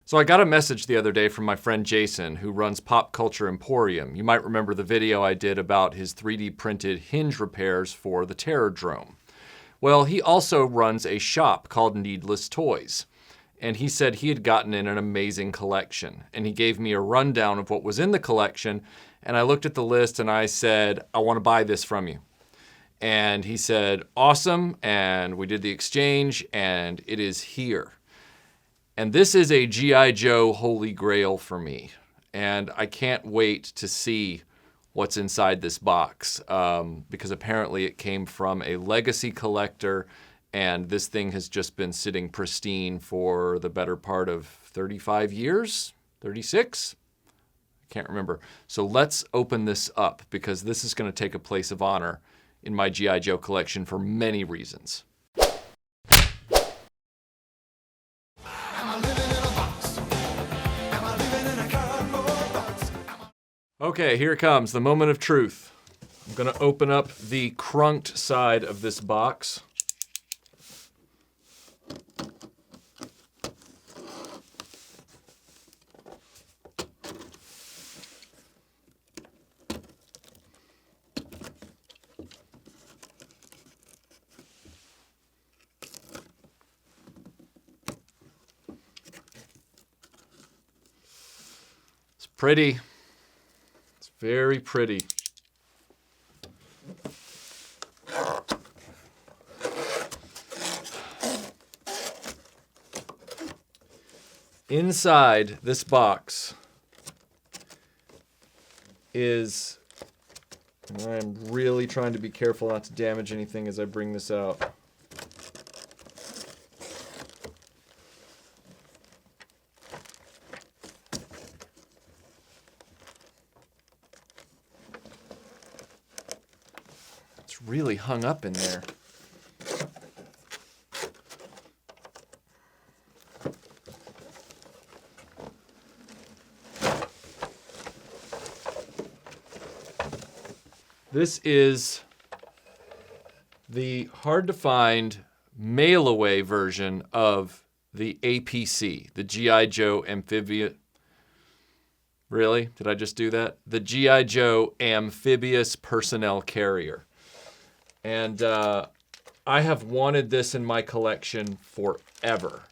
So I got a message the other day from my friend Jason, who runs Pop Culture Emporium. You might remember the video I did about his 3D printed hinge repairs for the Terrordrome. Well, he also runs a shop called Needless Toys. And he said he had gotten in an amazing collection. And he gave me a rundown of what was in the collection. And I looked at the list and I said, I want to buy this from you. And he said, awesome. And we did the exchange and it is here. And this is a G.I. Joe Holy Grail for me. And I can't wait to see what's inside this box because apparently it came from a legacy collector and this thing has just been sitting pristine for the better part of 35 years, 36? I can't remember. So let's open this up because this is going to take a place of honor in my G.I. Joe collection for many reasons. Okay, here it comes, the moment of truth. I'm gonna open up the crunked side of this box. It's pretty. Very pretty. Inside this box is, and I'm really trying to be careful not to damage anything as I bring this out. Really hung up in there. This is the hard to find mail away version of the APC, the G.I. Joe Amphibious. Really? Did I just do that? The G.I. Joe Amphibious Personnel Carrier. And I have wanted this in my collection forever.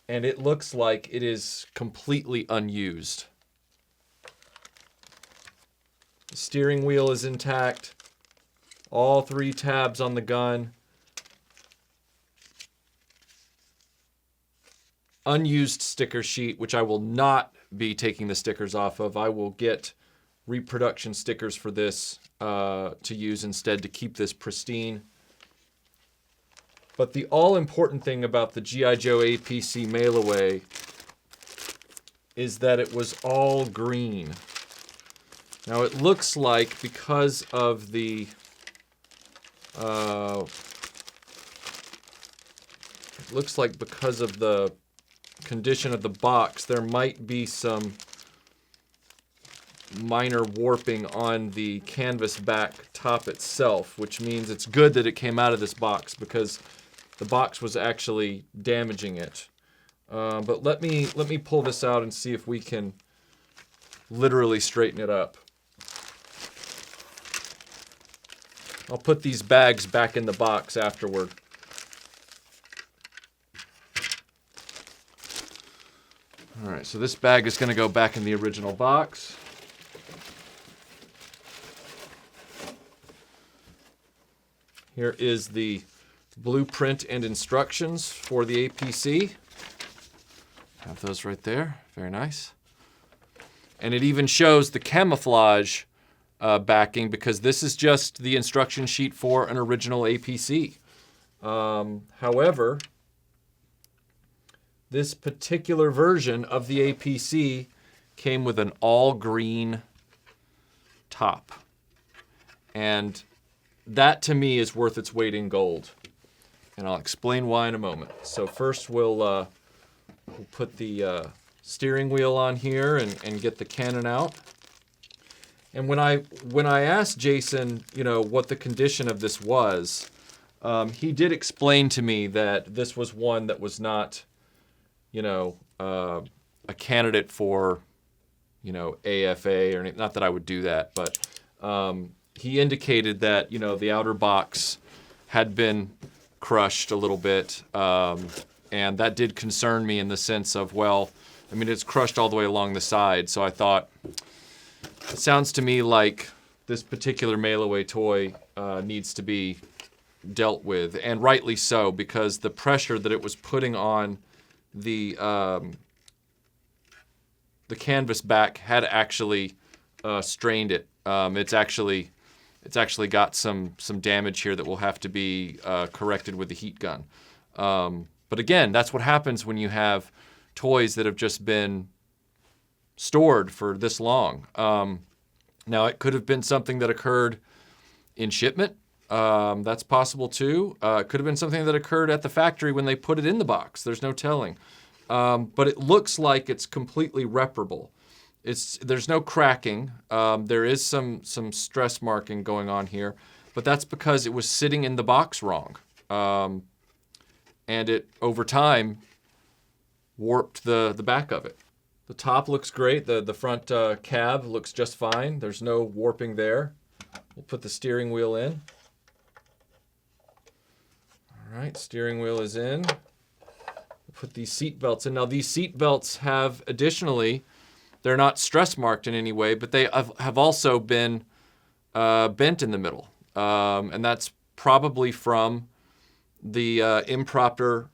And it looks like it is completely unused. The steering wheel is intact. All 3 tabs on the gun. Unused sticker sheet, which I will not be taking the stickers off of. I will get reproduction stickers for this to use instead to keep this pristine. But the all-important thing about the G.I. Joe APC mail-away is that it was all green. Now it looks like because of the condition of the box, there might be some minor warping on the canvas back top itself, which means it's good that it came out of this box because the box was actually damaging it. But let me pull this out and see if we can literally straighten it up. I'll put these bags back in the box afterward. All right, so this bag is going to go back in the original box. Here is the blueprint and instructions for the APC. Have those right there. Very nice. And it even shows the camouflage backing because this is just the instruction sheet for an original APC. However, this particular version of the APC came with an all-green top. And that, to me, is worth its weight in gold. And I'll explain why in a moment. So first we'll put the steering wheel on here and get the cannon out. And when I asked Jason, what the condition of this was, He did explain to me that this was one that was not, you know, a candidate for, you know, AFA or anything. Not that I would do that, but he indicated that, you know, the outer box had been crushed a little bit, and that did concern me in the sense of, well, I mean, it's crushed all the way along the side, so I thought, it sounds to me like this particular mail-away toy needs to be dealt with, and rightly so, because the pressure that it was putting on the canvas back had actually strained it. It's actually got some damage here that will have to be corrected with the heat gun. But again, that's what happens when you have toys that have just been stored for this long. Now, it could have been something that occurred in shipment. That's possible too. It could have been something that occurred at the factory when they put it in the box. There's no telling. But it looks like it's completely reparable. There's no cracking. There is some stress marking going on here, but that's because it was sitting in the box wrong. And it, over time, warped the back of it. The top looks great. The front cab looks just fine. There's no warping there. We'll put the steering wheel in. All right, steering wheel is in. We'll put these seat belts in. Now, these seat belts have additionally, they're not stress marked in any way, but they have also been bent in the middle. And that's probably from the improper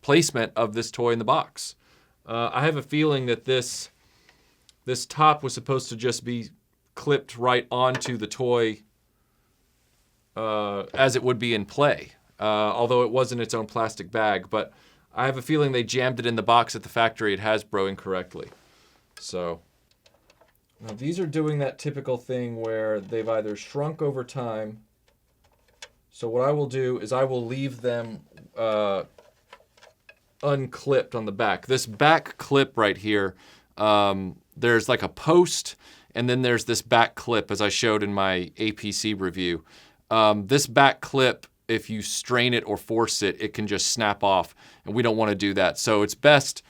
placement of this toy in the box. I have a feeling that this top was supposed to just be clipped right onto the toy as it would be in play, although it was in its own plastic bag. But I have a feeling they jammed it in the box at the factory at Hasbro incorrectly. So now these are doing that typical thing where they've either shrunk over time. So what I will do is I will leave them unclipped on the back. This back clip right here, there's like a post, and then there's this back clip, as I showed in my APC review. This back clip, if you strain it or force it, it can just snap off, and we don't want to do that. So it's best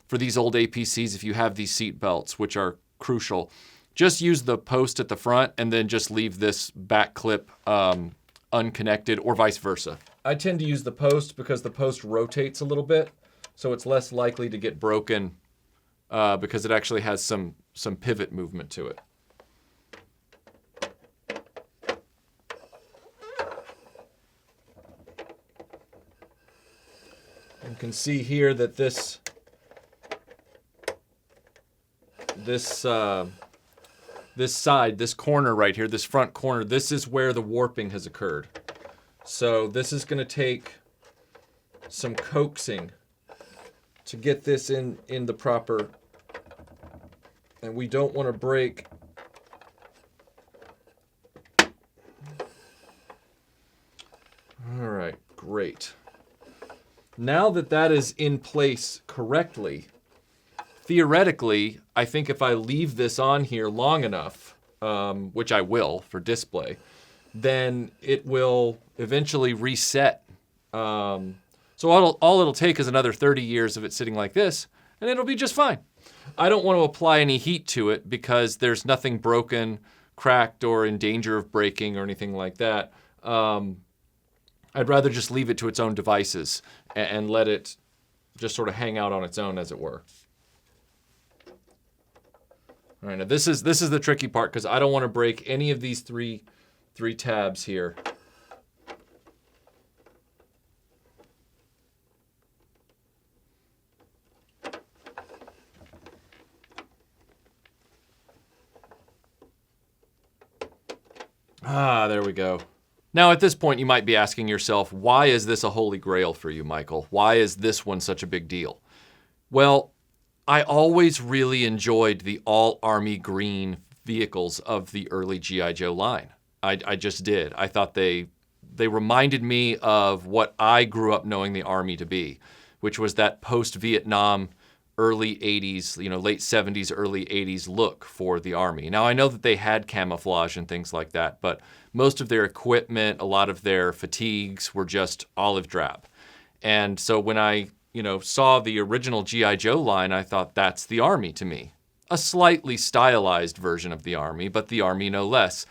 for these old APCs, if you have these seat belts, which are crucial, just use the post at the front and then just leave this back clip unconnected, or vice versa. I tend to use the post because the post rotates a little bit, so it's less likely to get broken because it actually has some pivot movement to it. You can see here that this side, this corner right here, this front corner, this is where the warping has occurred. So this is going to take some coaxing to get this in the proper, and we don't want to break. All right, great. Now that that is in place correctly, theoretically, I think if I leave this on here long enough, which I will for display, then it will eventually reset. So all it'll take is another 30 years of it sitting like this, and it'll be just fine. I don't want to apply any heat to it because there's nothing broken, cracked, or in danger of breaking or anything like that. I'd rather just leave it to its own devices and let it just sort of hang out on its own, as it were. All right, now this is the tricky part because I don't want to break any of these three tabs here. Ah, there we go. Now, at this point, you might be asking yourself, why is this a holy grail for you, Michael? Why is this one such a big deal? Well, I always really enjoyed the all-army green vehicles of the early G.I. Joe line. I just did. I thought they reminded me of what I grew up knowing the Army to be, which was that post-Vietnam early 80s, late 70s, early 80s look for the Army. Now, I know that they had camouflage and things like that, but most of their equipment, a lot of their fatigues were just olive drab. And so when I, saw the original G.I. Joe line, I thought that's the Army to me. A slightly stylized version of the Army, but the Army no less.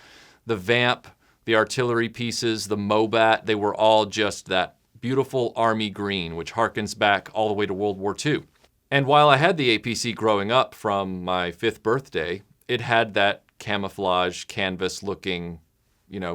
The Vamp, the artillery pieces, the Mobat, they were all just that beautiful Army green, which harkens back all the way to World War II. And while I had the APC growing up from my 5th birthday, it had that camouflage, canvas-looking,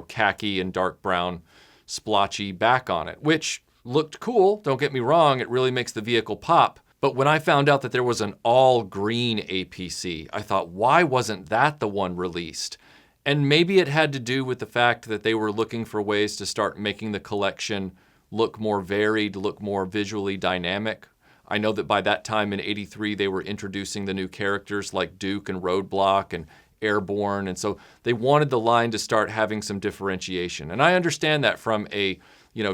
khaki and dark brown splotchy back on it, which looked cool. Don't get me wrong, it really makes the vehicle pop. But when I found out that there was an all-green APC, I thought, why wasn't that the one released? And maybe it had to do with the fact that they were looking for ways to start making the collection look more varied, look more visually dynamic. I know that by that time in '83, they were introducing the new characters like Duke and Roadblock and Airborne. And so they wanted the line to start having some differentiation. And I understand that from a,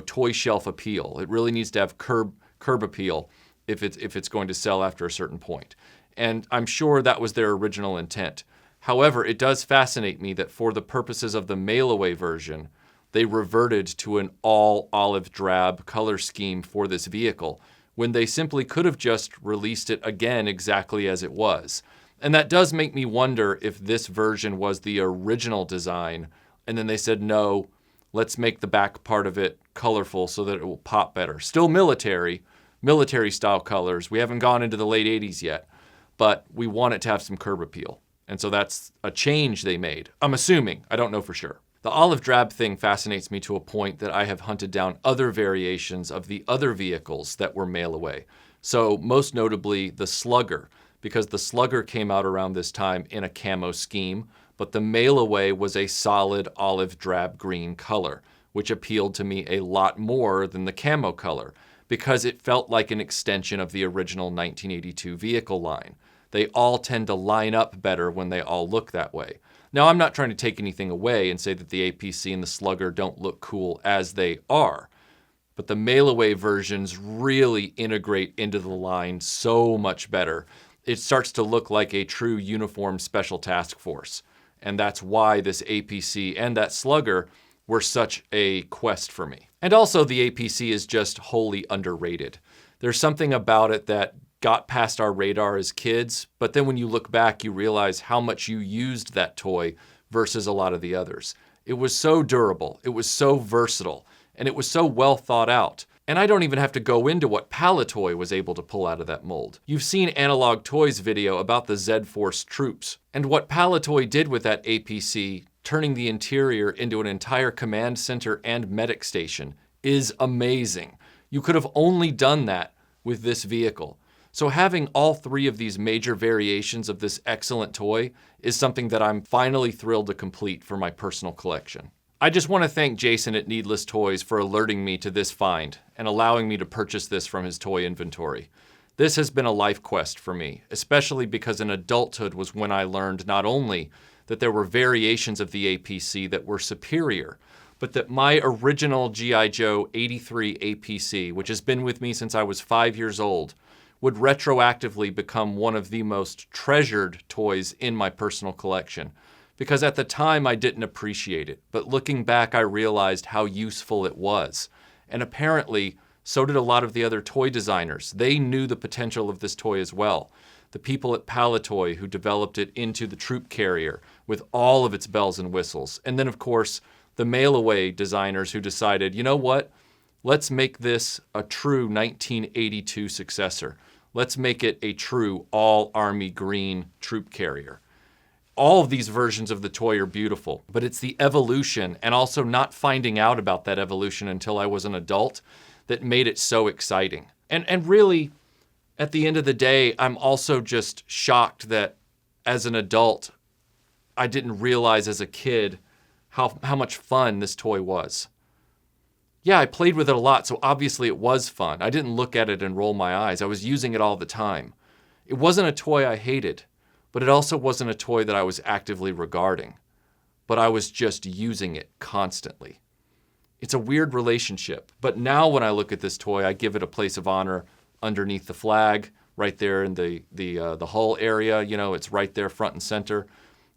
toy shelf appeal. It really needs to have curb appeal if it's going to sell after a certain point. And I'm sure that was their original intent. However, it does fascinate me that for the purposes of the mail-away version, they reverted to an all olive drab color scheme for this vehicle, when they simply could have just released it again exactly as it was. And that does make me wonder if this version was the original design, and then they said, no, let's make the back part of it colorful so that it will pop better. Still military style colors. We haven't gone into the late 80s yet, but we want it to have some curb appeal. And so that's a change they made. I'm assuming, I don't know for sure. The olive drab thing fascinates me to a point that I have hunted down other variations of the other vehicles that were mail away. So most notably the Slugger, because the Slugger came out around this time in a camo scheme, but the mail away was a solid olive drab green color, which appealed to me a lot more than the camo color, because it felt like an extension of the original 1982 vehicle line. They all tend to line up better when they all look that way. Now, I'm not trying to take anything away and say that the APC and the Slugger don't look cool as they are, but the mail-away versions really integrate into the line so much better. It starts to look like a true uniformed special task force, and that's why this APC and that Slugger were such a quest for me. And also, the APC is just wholly underrated. There's something about it that got past our radar as kids, but then when you look back, you realize how much you used that toy versus a lot of the others. It was so durable, it was so versatile, and it was so well thought out. And I don't even have to go into what Palitoy was able to pull out of that mold. You've seen Analog Toys video about the Z-Force troops, and what Palitoy did with that APC, turning the interior into an entire command center and medic station, is amazing. You could have only done that with this vehicle. So having all three of these major variations of this excellent toy is something that I'm finally thrilled to complete for my personal collection. I just want to thank Jason at Needless Toys for alerting me to this find and allowing me to purchase this from his toy inventory. This has been a life quest for me, especially because in adulthood was when I learned not only that there were variations of the APC that were superior, but that my original G.I. Joe 83 APC, which has been with me since I was 5 years old, would retroactively become one of the most treasured toys in my personal collection. Because at the time I didn't appreciate it, but looking back I realized how useful it was. And apparently, so did a lot of the other toy designers. They knew the potential of this toy as well. The people at Palitoy who developed it into the troop carrier with all of its bells and whistles. And then of course, the mail-away designers who decided, you know what? Let's make this a true 1982 successor. Let's make it a true all-army green troop carrier. All of these versions of the toy are beautiful, but it's the evolution and also not finding out about that evolution until I was an adult that made it so exciting. And really, at the end of the day, I'm also just shocked that as an adult, I didn't realize as a kid how much fun this toy was. Yeah, I played with it a lot, so obviously it was fun. I didn't look at it and roll my eyes. I was using it all the time. It wasn't a toy I hated, but it also wasn't a toy that I was actively regarding. But I was just using it constantly. It's a weird relationship, but now when I look at this toy, I give it a place of honor underneath the flag, right there in the hull area. You know, it's right there front and center.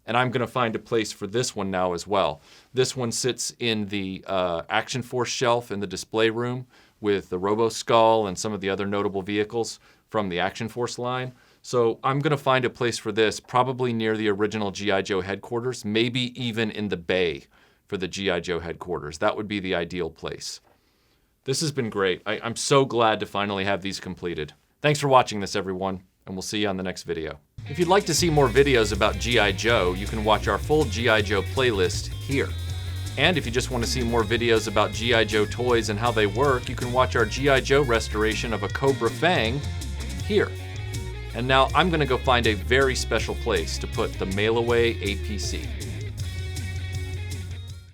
And I'm going to find a place for this one now as well. This one sits in the Action Force shelf in the display room with the Robo Skull and some of the other notable vehicles from the Action Force line. So I'm going to find a place for this, probably near the original G.I. Joe headquarters, maybe even in the bay for the G.I. Joe headquarters. That would be the ideal place. This has been great. I'm so glad to finally have these completed. Thanks for watching this, everyone, and we'll see you on the next video. If you'd like to see more videos about G.I. Joe, you can watch our full G.I. Joe playlist here. And if you just want to see more videos about G.I. Joe toys and how they work, you can watch our G.I. Joe restoration of a Cobra Fang here. And now I'm going to go find a very special place to put the mail-away APC.